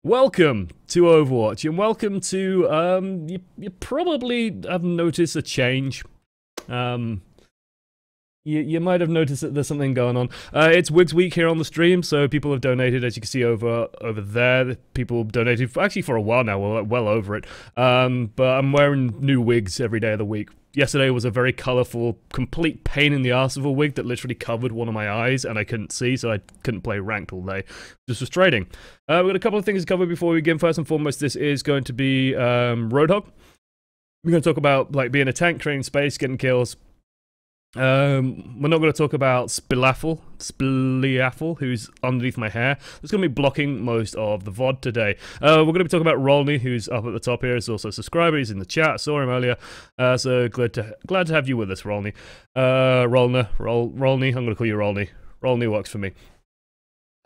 Welcome to Overwatch, and welcome to, you probably have noticed a change. You might have noticed that there's something going on. It's Wigs Week here on the stream, so people have donated, as you can see over there. People donated, actually for a while now, we're well over it. But I'm wearing new wigs every day of the week. Yesterday was a very colourful, complete pain in the arse of a wig that literally covered one of my eyes, and I couldn't see, so I couldn't play ranked all day. Just frustrating. We've got a couple of things to cover before we begin. First and foremost, this is going to be Roadhog. We're going to talk about like being a tank, trading space, getting kills. We're not going to talk about Spliaffle, who's underneath my hair. That's going to be blocking most of the VOD today. We're going to be talking about Rolney, who's up at the top here. He's also a subscriber. He's in the chat. I saw him earlier. So glad to have you with us, Rolney. Rolney. I'm going to call you Rolney. Rolney works for me.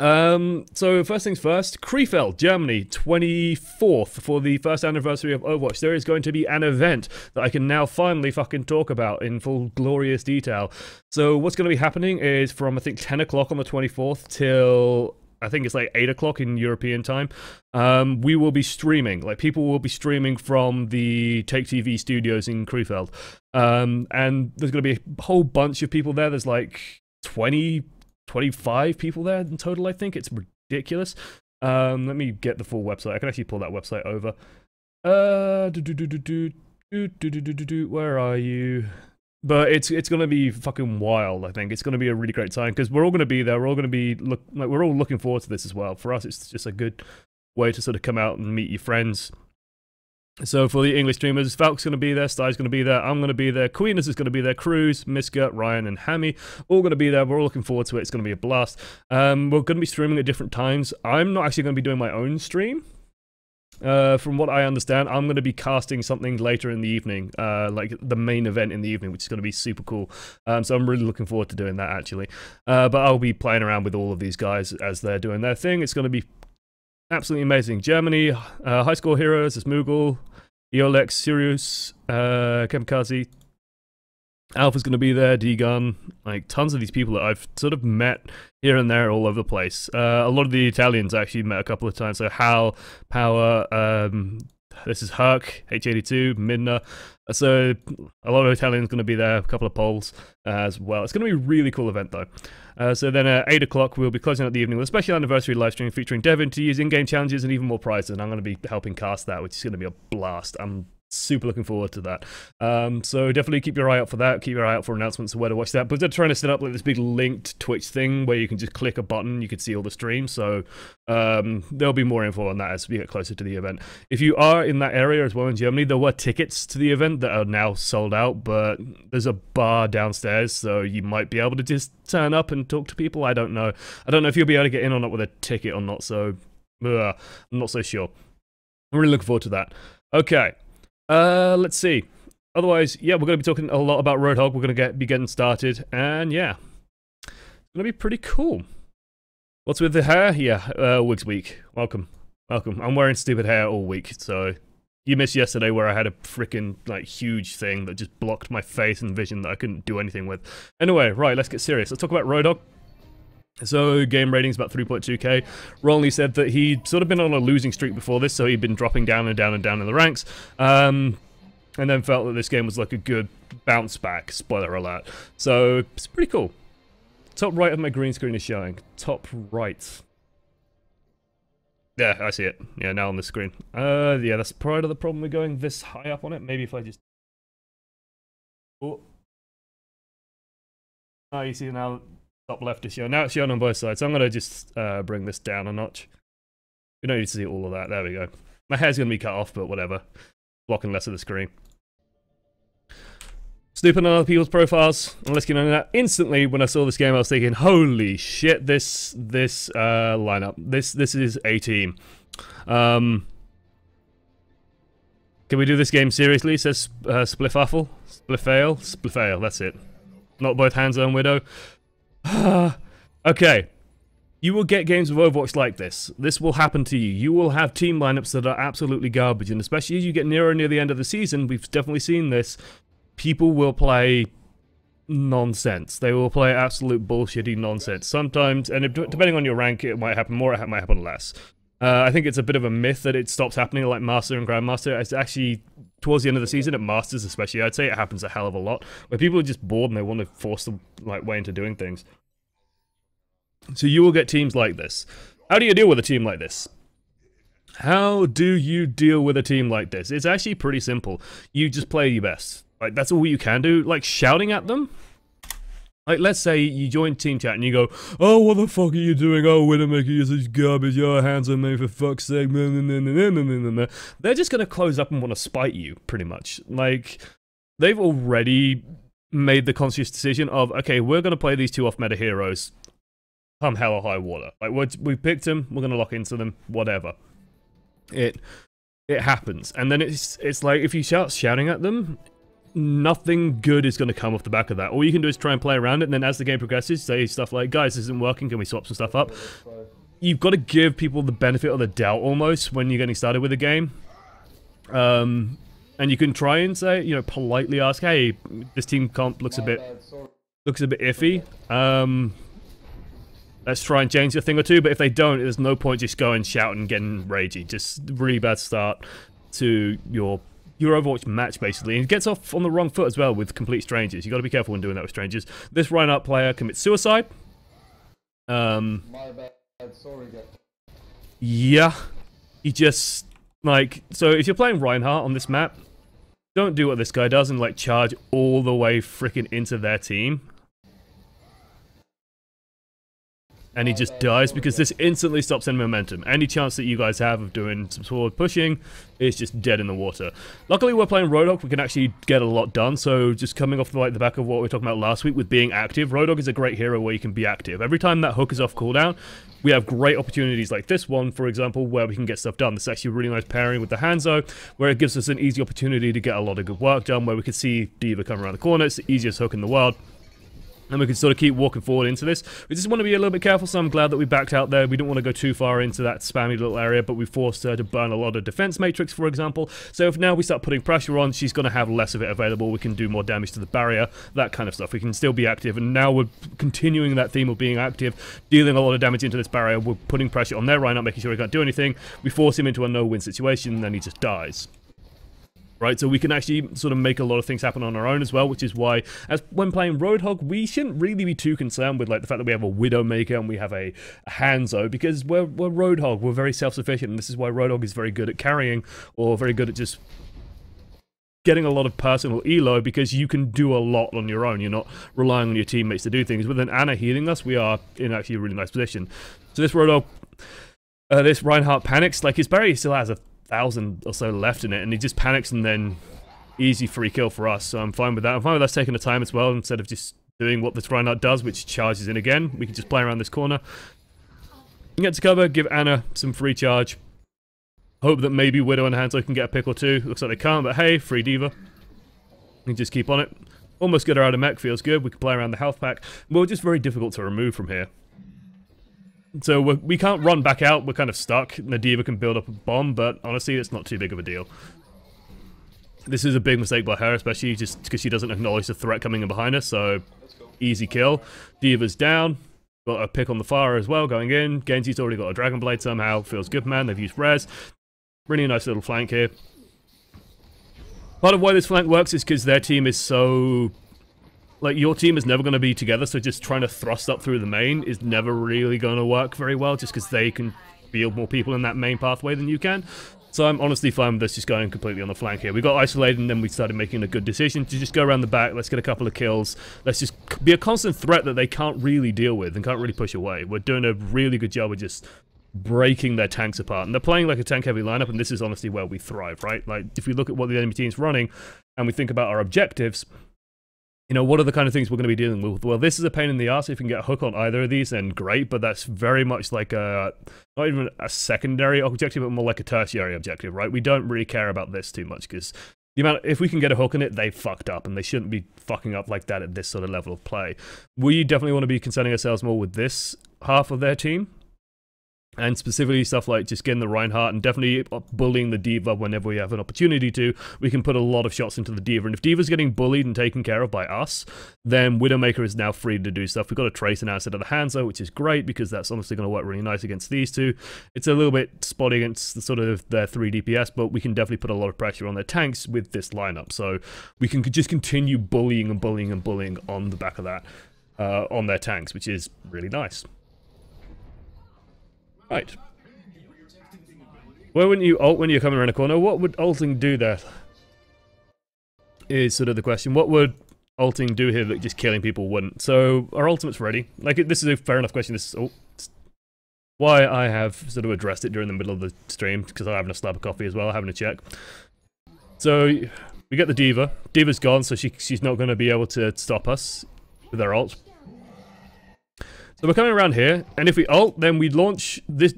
So first things first, Krefeld, Germany, 24th, for the first anniversary of Overwatch. There is going to be an event that I can now finally fucking talk about in full glorious detail. So what's going to be happening is from, I think, 10 o'clock on the 24th till, I think it's like 8 o'clock in European time, we will be streaming. Like, people will be streaming from the Take TV studios in Krefeld. And there's going to be a whole bunch of people there. There's like 25 people there in total, I think. It's ridiculous. Let me get the full website. I can actually pull that website over. Where are you? But it's going to be fucking wild, I think. It's going to be a really great time, because we're all going to be there. We're all going to be, we're all looking forward to this as well. For us, it's just a good way to sort of come out and meet your friends. So for the English streamers, Falk's going to be there, Sty's going to be there, I'm going to be there, Queeners is going to be there, Cruz, Miska, Ryan and Hammy, all going to be there. We're all looking forward to it. It's going to be a blast. We're going to be streaming at different times. I'm not actually going to be doing my own stream. From what I understand, I'm going to be casting something later in the evening, like the main event in the evening, which is going to be super cool. So I'm really looking forward to doing that, actually. But I'll be playing around with all of these guys as they're doing their thing. It's going to be absolutely amazing. Germany, high score heroes, is Moogle, Eolex, Sirius, Kamikaze. Alpha's going to be there, D-Gun, like tons of these people that I've sort of met here and there all over the place. A lot of the Italians I actually met a couple of times, so Hal, Power, this is Herc, H82, Midna. So a lot of Italians going to be there, a couple of Poles as well. It's going to be a really cool event though. So then at 8 o'clock we'll be closing out the evening with a special anniversary live stream featuring Devin to use in-game challenges and even more prizes, and I'm going to be helping cast that, which is going to be a blast. I'm super looking forward to that. So definitely keep your eye out for that. Keep your eye out for announcements of where to watch that. But they're trying to set up like this big linked Twitch thing where you can just click a button, you can see all the streams. So there'll be more info on that as we get closer to the event. If you are in that area as well in Germany, there were tickets to the event that are now sold out, but there's a bar downstairs, so you might be able to just turn up and talk to people. I don't know. I don't know if you'll be able to get in or not with a ticket or not, so I'm not so sure. I'm really looking forward to that. Okay. Let's see. Otherwise, yeah, we're going to be talking a lot about Roadhog. We're going to be getting started, and yeah, it's going to be pretty cool. What's with the hair? Yeah, Wigs Week. Welcome. Welcome. I'm wearing stupid hair all week, so you missed yesterday where I had a freaking, like, huge thing that just blocked my face and vision that I couldn't do anything with. Anyway, right, let's get serious. Let's talk about Roadhog. So, game rating's about 3.2k. Rolney said that he'd sort of been on a losing streak before this, so he'd been dropping down and down and down in the ranks. And then felt that this game was like a good bounce back, spoiler alert. So, it's pretty cool. Top right of my green screen is showing. Top right. Yeah, I see it. Yeah, now on the screen. Yeah, that's part of the problem with going this high up on it. Maybe if I just... Oh, you see now... Top left is shown. Now it's shown on both sides, so I'm going to just bring this down a notch. We don't need to see all of that. There we go. My hair's going to be cut off, but whatever. Blocking less of the screen. Snooping on other people's profiles, and let's get on that. Instantly, when I saw this game, I was thinking, holy shit, this lineup. This is a team. Can we do this game seriously? Says Splifaffle. Splifail, that's it. Not both hands on Widow. Okay, you will get games of Overwatch like this. This will happen to you. You will have team lineups that are absolutely garbage, and especially as you get near the end of the season, we've definitely seen this. People will play nonsense. They will play absolute bullshitty nonsense. Sometimes, and depending on your rank, it might happen more, it might happen less. I think it's a bit of a myth that it stops happening like Master and Grandmaster. It's actually, towards the end of the season, at Masters especially, I'd say it happens a hell of a lot, where people are just bored and they want to force the way into doing things. So you will get teams like this. How do you deal with a team like this? How do you deal with a team like this? It's actually pretty simple. You just play your best. Like, that's all you can do. Like, shouting at them. Like, let's say you join team chat and you go, oh, what the fuck are you doing? Oh, Widowmaker, you're such garbage. Your hands on me, for fuck's sake. They're just going to close up and want to spite you, pretty much. Like, they've already made the conscious decision of, okay, we're going to play these two off-meta heroes come hell or high water. Like, we picked them, we're going to lock into them, whatever. It happens. And then it's like, if you shouting at them, nothing good is going to come off the back of that. All you can do is try and play around it, and then as the game progresses, say stuff like, guys, this isn't working, can we swap some stuff up? You've got to give people the benefit of the doubt, almost, when you're getting started with a game. And you can try and say, you know, politely ask, hey, this team comp looks a bit iffy. Let's try and change a thing or two, but if they don't, there's no point just going, shouting, and getting ragey. Just really bad start to your Overwatch match, basically. And it gets off on the wrong foot as well with complete strangers. You got to be careful when doing that with strangers. This Reinhardt player commits suicide. My bad. Sorry, guys. Yeah. He just, like, so if you're playing Reinhardt on this map, don't do what this guy does and, like, charge all the way freaking into their team. And he just dies because this instantly stops any momentum. Any chance that you guys have of doing some forward pushing is just dead in the water. Luckily, we're playing Roadhog. We can actually get a lot done. So just coming off the back of what we were talking about last week with being active, Roadhog is a great hero where you can be active. Every time that hook is off cooldown, we have great opportunities like this one, for example, where we can get stuff done. This is actually a really nice pairing with the Hanzo, where it gives us an easy opportunity to get a lot of good work done, where we can see D.Va come around the corner. It's the easiest hook in the world. And we can sort of keep walking forward into this. We just want to be a little bit careful, so I'm glad that we backed out there. We don't want to go too far into that spammy little area, but we forced her to burn a lot of defense matrix, for example. So if now we start putting pressure on, she's going to have less of it available. We can do more damage to the barrier, that kind of stuff. We can still be active, and now we're continuing that theme of being active, dealing a lot of damage into this barrier. We're putting pressure on there right now, making sure he can't do anything. We force him into a no-win situation, and then he just dies. Right, so we can actually sort of make a lot of things happen on our own as well, which is why, as when playing Roadhog, we shouldn't really be too concerned with like the fact that we have a Widowmaker and we have a Hanzo, because we're Roadhog, we're very self-sufficient, and this is why Roadhog is very good at carrying, or very good at just getting a lot of personal elo, because you can do a lot on your own. You're not relying on your teammates to do things. With an Ana healing us, we are in actually a really nice position. So this Roadhog, this Reinhardt panics, like his barrier still has 1,000 or so left in it, and he just panics and then easy free kill for us, so I'm fine with that. I'm fine with us taking the time as well, instead of just doing what this Reinhardt does, which charges in again. We can just play around this corner, get to cover, give Ana some free charge, hope that maybe Widow and Hanzo can get a pick or two. Looks like they can't, but hey, free D.Va. We can just keep on it. Almost get her out of mech, feels good. We can play around the health pack. We're just very difficult to remove from here. So we can't run back out, we're kind of stuck. The D.Va can build up a bomb, but honestly, it's not too big of a deal. This is a big mistake by her, especially just because she doesn't acknowledge the threat coming in behind us, so easy kill. D.Va's down. Got a pick on the fire as well, going in. Genji's already got a Dragon Blade somehow. Feels good, man. They've used res. Really nice little flank here. Part of why this flank works is because their team is so... Like, your team is never going to be together, so just trying to thrust up through the main is never really going to work very well, just because they can field more people in that main pathway than you can. So I'm honestly fine with this just going completely on the flank here. We got isolated, and then we started making a good decision to just go around the back. Let's get a couple of kills. Let's just be a constant threat that they can't really deal with and can't really push away. We're doing a really good job of just breaking their tanks apart. And they're playing like a tank-heavy lineup, and this is honestly where we thrive, right? Like, if we look at what the enemy team's running, and we think about our objectives, you know, what are the kind of things we're going to be dealing with? Well, this is a pain in the ass. If you can get a hook on either of these, then great, but that's very much like a, not even a secondary objective, but more like a tertiary objective, right? We don't really care about this too much, because the amount, if we can get a hook on it, they fucked up, and they shouldn't be fucking up like that at this sort of level of play. We definitely want to be concerning ourselves more with this half of their team. And specifically stuff like just getting the Reinhardt and definitely bullying the D.Va whenever we have an opportunity to. We can put a lot of shots into the D.Va. And if D.Va's getting bullied and taken care of by us, then Widowmaker is now free to do stuff. We've got a Tracer now instead of the Hanzo, which is great because that's honestly going to work really nice against these two. It's a little bit spotty against the sort of their 3 DPS, but we can definitely put a lot of pressure on their tanks with this lineup. So we can just continue bullying and bullying and bullying on the back of that, on their tanks, which is really nice. Right. Where wouldn't you ult when you're coming around a corner? What would ulting do there? Is sort of the question. What would ulting do here that just killing people wouldn't? So, our ultimate's ready. Like, this is a fair enough question. This is why I have sort of addressed it during the middle of the stream, because I'm having a slab of coffee as well, having a check. So, we get the D.Va. D.Va's gone, so she's not going to be able to stop us with our ult. So we're coming around here, and if we ult, then we launch this,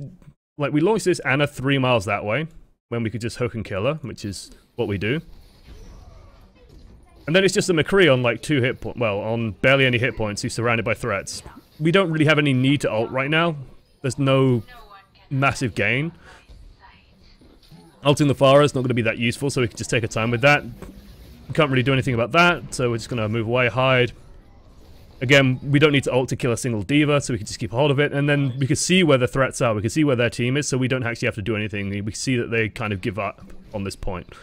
like we launch this Ana 3 miles that way, when we could just hook and kill her, which is what we do. And then it's just a McCree on like 2 hit points, well, on barely any hit points, who's surrounded by threats. We don't really have any need to ult right now. There's no massive gain. Ulting the Pharah is not going to be that useful, so we can just take our time with that. We can't really do anything about that, so we're just going to move away, hide. Again, we don't need to ult to kill a single D.Va, so we can just keep hold of it, and then we can see where the threats are, we can see where their team is, so we don't actually have to do anything. We see that they kind of give up on this point.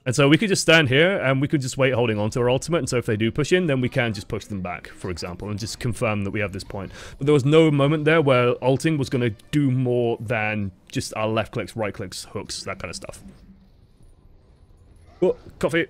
And so we could just stand here, and we could just wait holding on to our ultimate, and so if they do push in, then we can just push them back, for example, and just confirm that we have this point. But there was no moment there where ulting was going to do more than just our left clicks, right clicks, hooks, that kind of stuff. Oh, coffee.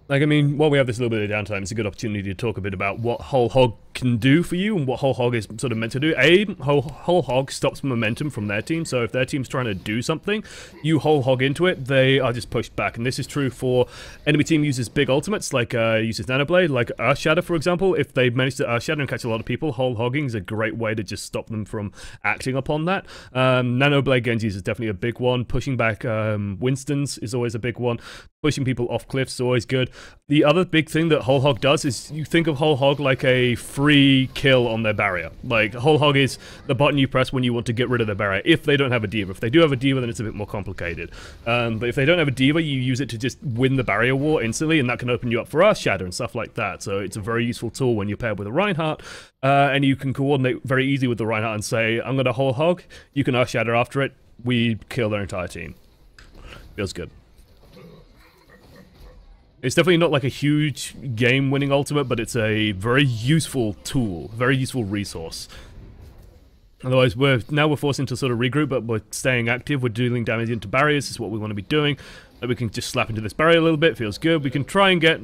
Like, I mean, while we have this little bit of downtime, it's a good opportunity to talk a bit about what Whole Hog can do for you and what Whole Hog is sort of meant to do. Whole Hog stops momentum from their team, so if their team's trying to do something, you Whole Hog into it, they are just pushed back. And this is true for enemy team uses big ultimates, like uses Nanoblade, like Earthshatter, for example. If they manage to Earthshatter and catch a lot of people, Whole Hogging is a great way to just stop them from acting upon that. Nanoblade Genjis is definitely a big one. Pushing back Winstons is always a big one. Pushing people off cliffs is always good. The other big thing that Whole Hog does is you think of Whole Hog like a free kill on their barrier. Like, Whole Hog is the button you press when you want to get rid of their barrier, if they don't have a D.Va. If they do have a D.Va, then it's a bit more complicated. But if they don't have a D.Va, you use it to just win the barrier war instantly, and that can open you up for Earthshatter and stuff like that. So it's a very useful tool when you're paired with a Reinhardt, and you can coordinate very easily with the Reinhardt and say, I'm going to Whole Hog, you can Earthshatter after it, we kill their entire team. Feels good. It's definitely not like a huge game-winning ultimate, but it's a very useful tool, very useful resource. Otherwise, we're forced into sort of regroup, but we're staying active, we're dealing damage into barriers, is what we want to be doing. And we can just slap into this barrier a little bit, feels good. We can try and get...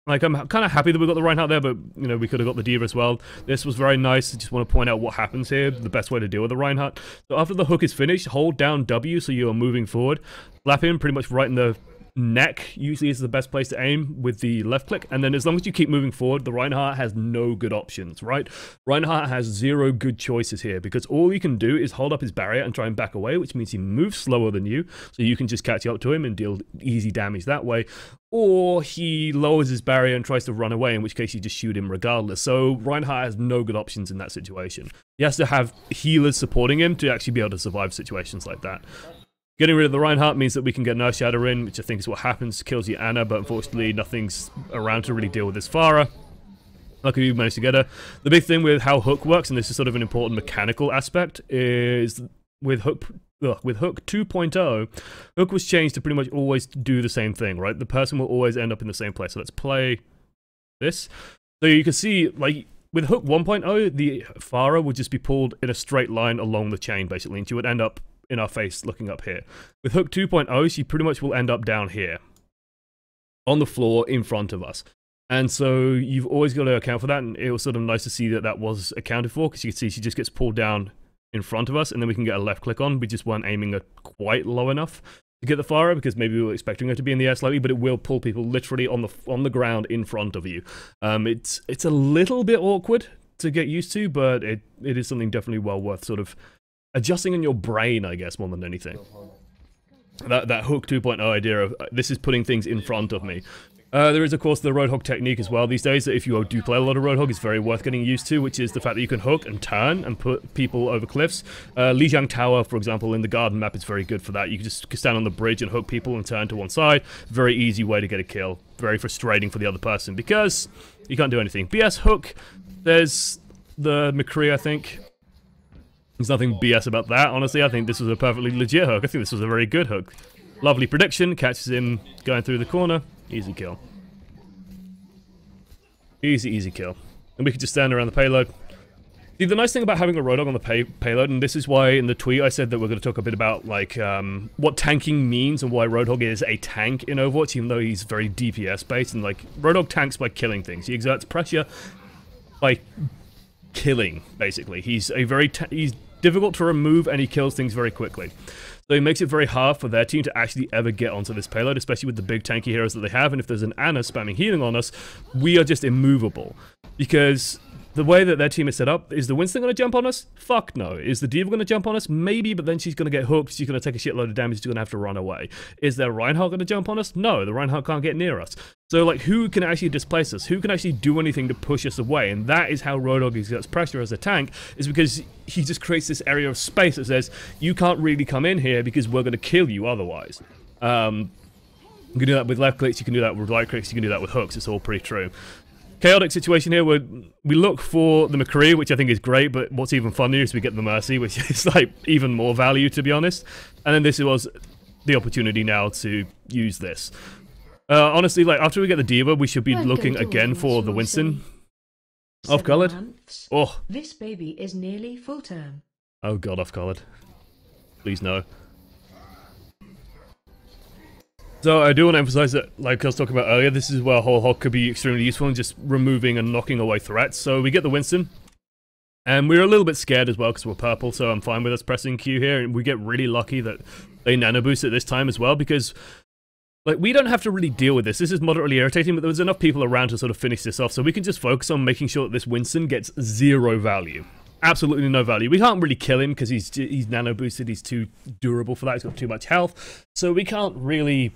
Like, I'm kind of happy that we got the Reinhardt there, but, you know, we could have got the D.Va as well. This was very nice. I just want to point out what happens here, the best way to deal with the Reinhardt. So after the hook is finished, hold down W so you are moving forward. Slap him pretty much right in the neck, usually is the best place to aim with the left click, and then as long as you keep moving forward, the Reinhardt has no good options, right? Reinhardt has 0 good choices here, because all you can do is hold up his barrier and try and back away, which means he moves slower than you, so you can just catch up to him and deal easy damage that way, or he lowers his barrier and tries to run away, in which case you just shoot him regardless. So Reinhardt has no good options in that situation. He has to have healers supporting him to actually be able to survive situations like that. Getting rid of the Reinhardt means that we can get an Earthshatter in, which I think is what happens. Kills the Ana, but unfortunately nothing's around to really deal with this Pharah. Luckily we managed to get her. The big thing with how Hook works, and this is sort of an important mechanical aspect, is with Hook 2.0, Hook was changed to pretty much always do the same thing, right? The person will always end up in the same place. So let's play this. So you can see, like, with Hook 1.0, the Pharah would just be pulled in a straight line along the chain, basically, and she would end up in our face looking up here. With Hook 2.0, she pretty much will end up down here on the floor in front of us. And so you've always got to account for that, and it was sort of nice to see that that was accounted for, because you can see she just gets pulled down in front of us, and then we can get a left click on. We just weren't aiming her quite low enough to get the Pharah, because maybe we were expecting her to be in the air slightly, but it will pull people literally on the ground in front of you. It's a little bit awkward to get used to, but it is something definitely well worth sort of adjusting in your brain, I guess, more than anything. That Hook 2.0 idea of this is putting things in front of me. There is, of course, the Roadhog technique as well these days, that if you do play a lot of Roadhog, it's very worth getting used to, which is the fact that you can hook and turn and put people over cliffs. Lijiang Tower, for example, in the garden map is very good for that. You can just stand on the bridge and hook people and turn to one side. Very easy way to get a kill. Very frustrating for the other person, because you can't do anything. BS hook, there's the McCree, I think. There's nothing BS about that, honestly. I think this was a perfectly legit hook. I think this was a very good hook. Lovely prediction, catches him going through the corner. Easy kill. Easy kill. And we can just stand around the payload. See, the nice thing about having a Roadhog on the payload, and this is why in the tweet I said that we're going to talk a bit about, like, what tanking means and why Roadhog is a tank in Overwatch, even though he's very DPS based, and, like, Roadhog tanks by killing things. He exerts pressure by killing, basically. He's difficult to remove, and he kills things very quickly. So it makes it very hard for their team to actually ever get onto this payload, especially with the big tanky heroes that they have. And if there's an Ana spamming healing on us, we are just immovable. Because the way that their team is set up, is the Winston going to jump on us? Fuck no. Is the D.Va going to jump on us? Maybe, but then she's going to get hooked, she's going to take a shitload of damage, she's going to have to run away. Is their Reinhardt going to jump on us? No, the Reinhardt can't get near us. So, like, who can actually displace us? Who can actually do anything to push us away? And that is how Roadhog exerts pressure as a tank, is because he just creates this area of space that says, you can't really come in here because we're going to kill you otherwise. You can do that with left clicks, you can do that with right clicks, you can do that with hooks, it's all pretty true. Chaotic situation here where we look for the McCree, which I think is great, but what's even funnier is we get the Mercy, which is like even more value, to be honest. And then this was the opportunity now to use this. Honestly, like, after we get the D.Va, we should be looking again for the Winston. Off-colored? Oh. This baby is nearly full term. Oh god, off-colored. Please no. So I do want to emphasize that, like I was talking about earlier, this is where Whole Hog could be extremely useful in just removing and knocking away threats. So we get the Winston, and we're a little bit scared as well because we're purple, so I'm fine with us pressing Q here, and we get really lucky that they nano boost at this time as well, because, like, we don't have to really deal with this. This is moderately irritating, but there was enough people around to sort of finish this off, so we can just focus on making sure that this Winston gets zero value. Absolutely no value. We can't really kill him because he's nano boosted, he's too durable for that, he's got too much health, so we can't really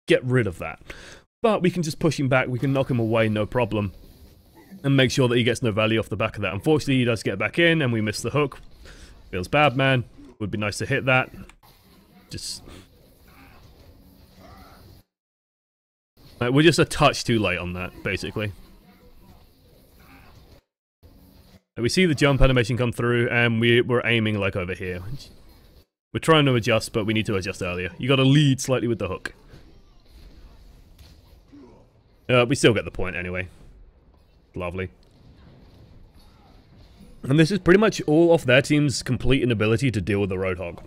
get rid of that. But we can just push him back, we can knock him away, no problem, and make sure that he gets no value off the back of that. Unfortunately, he does get back in, and we miss the hook. Feels bad, man. Would be nice to hit that. Just... we're just a touch too late on that, basically. We see the jump animation come through, and we're aiming, like, over here. We're trying to adjust, but we need to adjust earlier. You gotta lead slightly with the hook. We still get the point anyway. Lovely. And this is pretty much all off their team's complete inability to deal with the Roadhog.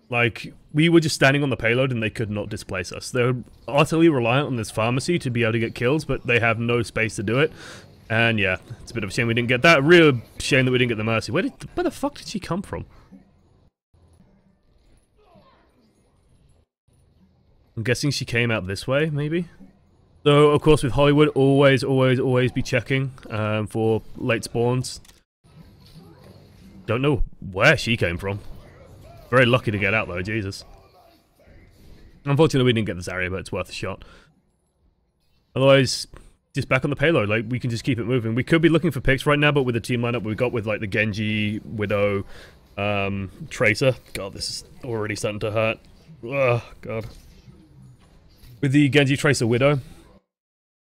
Like, we were just standing on the payload and they could not displace us. They're utterly reliant on this pharmacy to be able to get kills, but they have no space to do it. And yeah, it's a bit of a shame we didn't get that. Real shame that we didn't get the Mercy. Where the fuck did she come from? I'm guessing she came out this way, maybe? So, of course, with Hollywood, always be checking for late spawns. Don't know where she came from. Very lucky to get out, though, Jesus. Unfortunately, we didn't get the Zarya, but it's worth a shot. Otherwise, just back on the payload. Like, we can just keep it moving. We could be looking for picks right now, but with the team lineup we've got with, like, the Genji, Widow, Tracer. God, this is already starting to hurt. Ugh, God. With the Genji, Tracer, Widow,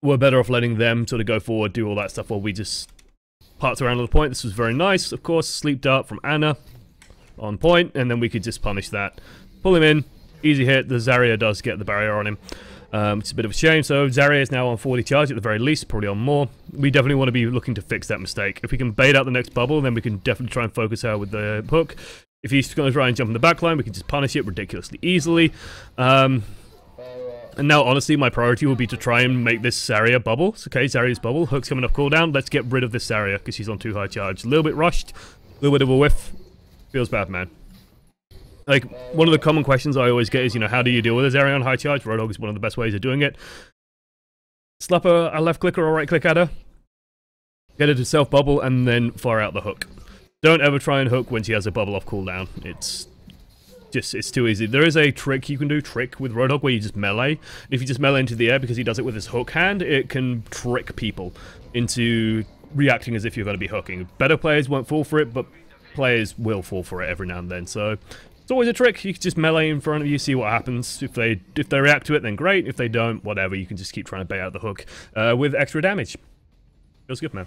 we're better off letting them sort of go forward, do all that stuff while we just parts around to the point. This was very nice, of course. Sleep dart from Ana on point, and then we could just punish that. Pull him in, easy hit. The Zarya does get the barrier on him. It's a bit of a shame. So Zarya is now on 40 charge at the very least, probably on more. We definitely want to be looking to fix that mistake. If we can bait out the next bubble, then we can definitely try and focus her with the hook. If he's going to try and jump in the backline, we can just punish it ridiculously easily. And now, honestly, my priority will be to try and make this Zarya bubble. Okay, Zarya's bubble. Hook's coming off cooldown. Let's get rid of this Zarya because she's on too high charge. A little bit rushed. A little bit of a whiff. Feels bad, man. Like, one of the common questions I always get is, you know, how do you deal with a Zarya on high charge? Roadhog is one of the best ways of doing it. Slap a left click or a right click at her. Get her to self-bubble and then fire out the hook. Don't ever try and hook when she has a bubble off cooldown. It's Just, it's too easy. There is a trick you can do, with Roadhog, where you just melee. If you just melee into the air, because he does it with his hook hand, it can trick people into reacting as if you're going to be hooking. Better players won't fall for it, but players will fall for it every now and then. So it's always a trick. You can just melee in front of you, see what happens. If they react to it, then great. If they don't, whatever. You can just keep trying to bait out the hook with extra damage. Feels good, man.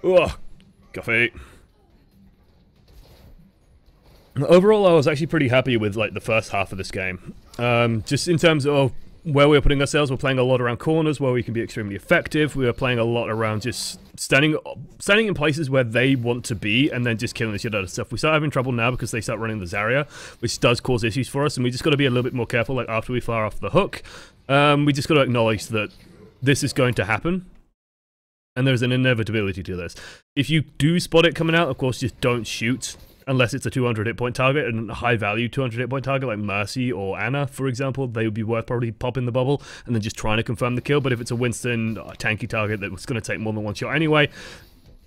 Ugh, coffee. Overall, I was actually pretty happy with like the first half of this game. Just in terms of where we were putting ourselves, we're playing a lot around corners where we can be extremely effective. We were playing a lot around just standing in places where they want to be and then just killing the shit out of stuff. We start having trouble now because they start running the Zarya, which does cause issues for us, and we just got to be a little bit more careful. Like after we fire off the hook, we just got to acknowledge that this is going to happen. And there's an inevitability to this. If you do spot it coming out, of course, just don't shoot. Unless it's a 200 hit point target, and a high value 200 hit point target like Mercy or Anna, for example, they would be worth probably popping the bubble and then just trying to confirm the kill. But if it's a Winston, a tanky target that was going to take more than one shot anyway,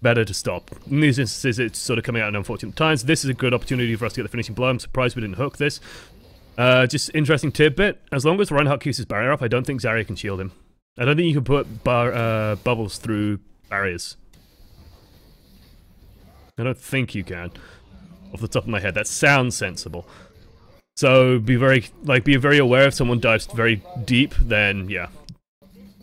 better to stop. In these instances, it's sort of coming out in unfortunate times. This is a good opportunity for us to get the finishing blow. I'm surprised we didn't hook this. Just interesting tidbit. As long as Reinhardt keeps his barrier up, I don't think Zarya can shield him. I don't think you can put bubbles through barriers. I don't think you can. Off the top of my head, that sounds sensible. So be very aware if someone dives very deep, then yeah.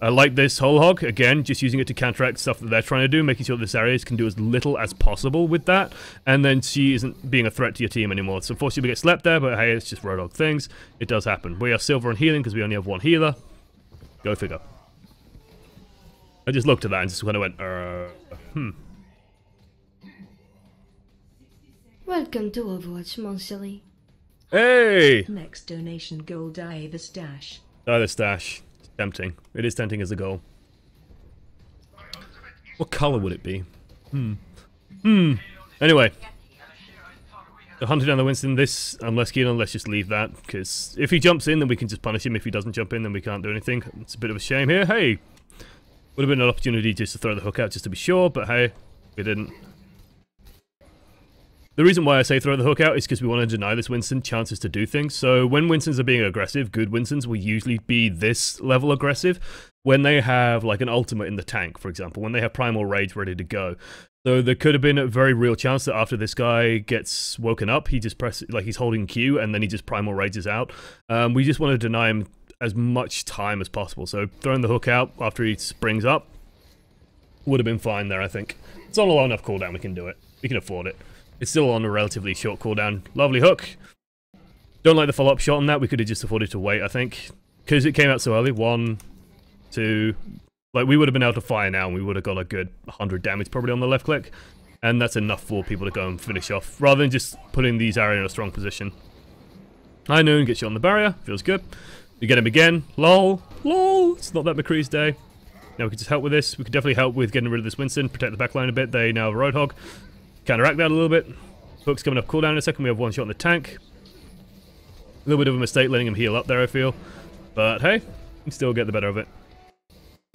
I like this whole hog, again, just using it to counteract stuff that they're trying to do, making sure this Ares can do as little as possible with that, and then she isn't being a threat to your team anymore. So unfortunately we get slept there, but hey, it's just Roadhog things. It does happen. We are silver on healing because we only have one healer. Go figure. I just looked at that and just kind of went, Welcome to Overwatch, mon silly. Hey! Next donation goal, die the stash. Die the stash. It's tempting. It is tempting as a goal. What colour would it be? Anyway. The hunter down the Winston, this, I'm less keen on, let's just leave that, because if he jumps in, then we can just punish him. If he doesn't jump in, then we can't do anything. It's a bit of a shame here. Hey! Would have been an opportunity just to throw the hook out, just to be sure, but hey, we didn't. The reason why I say throw the hook out is because we want to deny this Winston chances to do things. So when Winstons are being aggressive, good Winstons will usually be this level aggressive when they have like an ultimate in the tank, for example, when they have Primal Rage ready to go. So there could have been a very real chance that after this guy gets woken up, he just presses, like he's holding Q and then he just Primal Rages out. We just want to deny him as much time as possible. So throwing the hook out after he springs up would have been fine there, I think. It's on a long enough cooldown, we can do it. We can afford it. It's still on a relatively short cooldown. Lovely hook. Don't like the follow-up shot on that. We could have just afforded to wait, I think. Because it came out so early. 1, 2... Like, we would have been able to fire now, and we would have got a good 100 damage probably on the left click. And that's enough for people to go and finish off, rather than just putting these Zarya in a strong position. High noon, gets you on the barrier. Feels good. We get him again. Lol. Lol. It's not that McCree's day. Now we can just help with this. We could definitely help with getting rid of this Winston, protect the backline a bit. They now have a Roadhog. Counteract that a little bit. Hook's coming up cooldown in a second. We have one shot in the tank. A little bit of a mistake letting him heal up there, I feel. But hey, we can still get the better of it.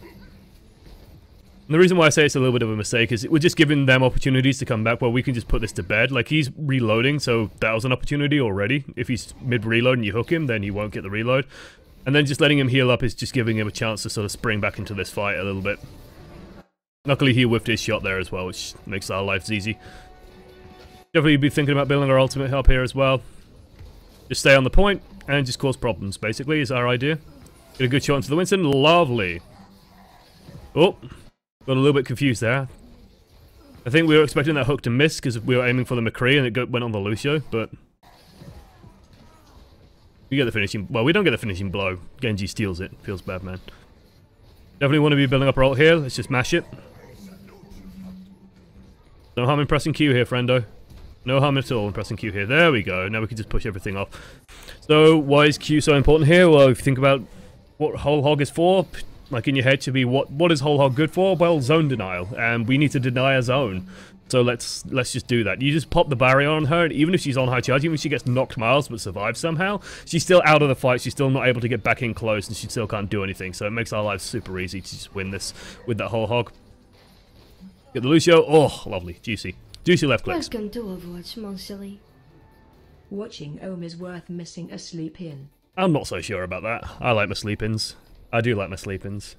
And the reason why I say it's a little bit of a mistake is we're just giving them opportunities to come back where we can just put this to bed. Like, he's reloading, so that was an opportunity already. If he's mid-reload and you hook him, then he won't get the reload. And then just letting him heal up is just giving him a chance to sort of spring back into this fight a little bit. Luckily, he whiffed his shot there as well, which makes our lives easy. Definitely be thinking about building our ultimate up here as well. Just stay on the point and just cause problems, basically, is our idea. Get a good shot into the Winston. Lovely. Oh, got a little bit confused there. I think we were expecting that hook to miss because we were aiming for the McCree and it went on the Lucio, but... we get the finishing... well, we don't get the finishing blow. Genji steals it. Feels bad, man. Definitely want to be building up our ult here. Let's just mash it. No harm in pressing Q here, friendo. No harm at all in pressing Q here. There we go. Now we can just push everything off. So, why is Q so important here? Well, if you think about what whole hog is for, like in your head should be, what is whole hog good for? Well, zone denial. And we need to deny a zone. So let's just do that. You just pop the barrier on her, and even if she's on high charge, even if she gets knocked miles but survives somehow, she's still out of the fight. She's still not able to get back in close, and she still can't do anything. So it makes our lives super easy to just win this with that whole hog. Get the Lucio. Oh, lovely. Juicy. Juicy left clicks. Welcome to Overwatch, mon silly. Watching Ohm is worth missing a sleep in. I'm not so sure about that. I like my sleep-ins. I do like my sleep-ins.